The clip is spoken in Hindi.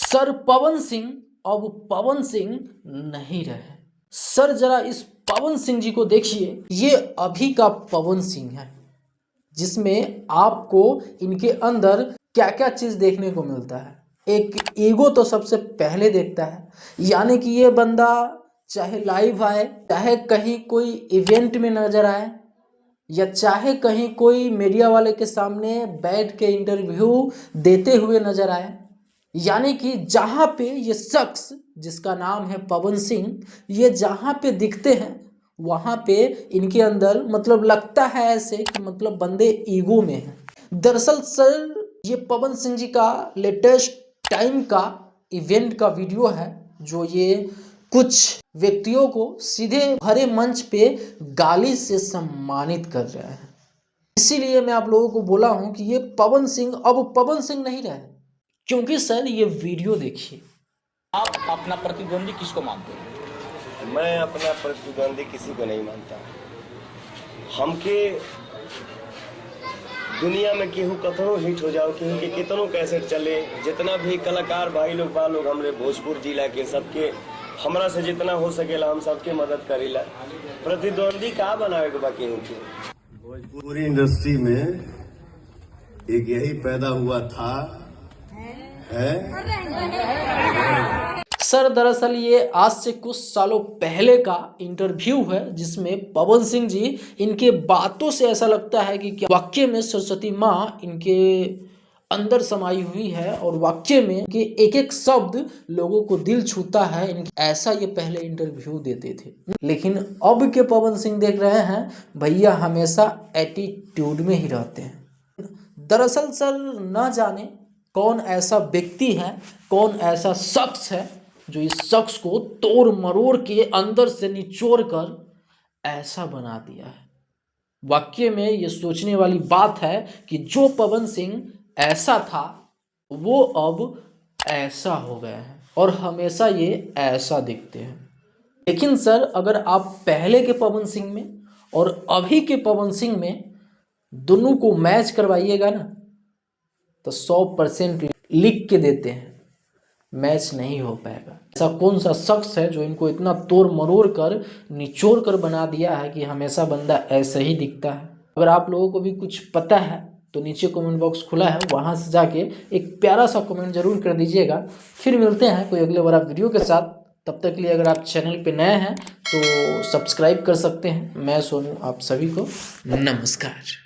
सर पवन सिंह अब पवन सिंह नहीं रहे। सर जरा इस पवन सिंह जी को देखिए, ये अभी का पवन सिंह है जिसमें आपको इनके अंदर क्या क्या चीज देखने को मिलता है। एक ईगो तो सबसे पहले देखता है, यानी कि ये बंदा चाहे लाइव आए, चाहे कहीं कोई इवेंट में नजर आए, या चाहे कहीं कोई मीडिया वाले के सामने बैठ के इंटरव्यू देते हुए नजर आए, यानी कि जहाँ पे ये शख्स जिसका नाम है पवन सिंह, ये जहाँ पे दिखते हैं वहाँ पे इनके अंदर मतलब लगता है ऐसे कि मतलब बंदे ईगो में हैं। दरअसल सर ये पवन सिंह जी का लेटेस्ट टाइम का इवेंट का वीडियो है जो ये कुछ व्यक्तियों को सीधे भरे मंच पे गाली से सम्मानित कर रहे हैं। इसीलिए मैं आप लोगों को बोला हूं कि ये पवन सिंह अब पवन सिंह नहीं रहे, क्योंकि सर ये वीडियो देखिए। आप अपना प्रतिद्वंदी किसको मानते हैं? मैं अपना प्रतिद्वंदी किसी को नहीं मानता। हमके दुनिया में केहू कतनो हिट हो जाओ, केहू के कितनो कैसेट चले, जितना भी कलाकार भाई लोग बा लोग हमरे भोजपुर जिला के सबके हमरा से जितना हो सकेला हम सबके मदद करेला। प्रतिद्वंदी का बनावे के बा केहू के। भोजपुरी इंडस्ट्री में एक यही पैदा हुआ था है। सर दरअसल ये आज से कुछ सालों पहले का इंटरव्यू है जिसमें पवन सिंह जी, इनके बातों से ऐसा लगता है कि क्या वाक्य में सरस्वती माँ इनके अंदर समाई हुई है और वाक्य में कि एक एक शब्द लोगों को दिल छूता है। ऐसा ये पहले इंटरव्यू देते थे, लेकिन अब के पवन सिंह देख रहे हैं भैया हमेशा एटीट्यूड में ही रहते हैं। दरअसल सर न जाने कौन ऐसा व्यक्ति है, कौन ऐसा शख्स है जो इस शख्स को तोड़ मरोड़ के अंदर से निचोड़ कर ऐसा बना दिया है। वाक्य में ये सोचने वाली बात है कि जो पवन सिंह ऐसा था वो अब ऐसा हो गया है और हमेशा ये ऐसा दिखते हैं। लेकिन सर अगर आप पहले के पवन सिंह में और अभी के पवन सिंह में दोनों को मैच करवाइएगा ना तो 100% लिख के देते हैं मैच नहीं हो पाएगा। ऐसा कौन सा शख्स है जो इनको इतना तोड़ मरोड़ कर निचोड़ कर बना दिया है कि हमेशा बंदा ऐसा ही दिखता है। अगर आप लोगों को भी कुछ पता है तो नीचे कमेंट बॉक्स खुला है, वहां से जाके एक प्यारा सा कमेंट जरूर कर दीजिएगा। फिर मिलते हैं कोई अगले बड़ा वीडियो के साथ। तब तक के लिए अगर आप चैनल पे नए हैं तो सब्सक्राइब कर सकते हैं। मैं सोनू आप सभी को नमस्कार।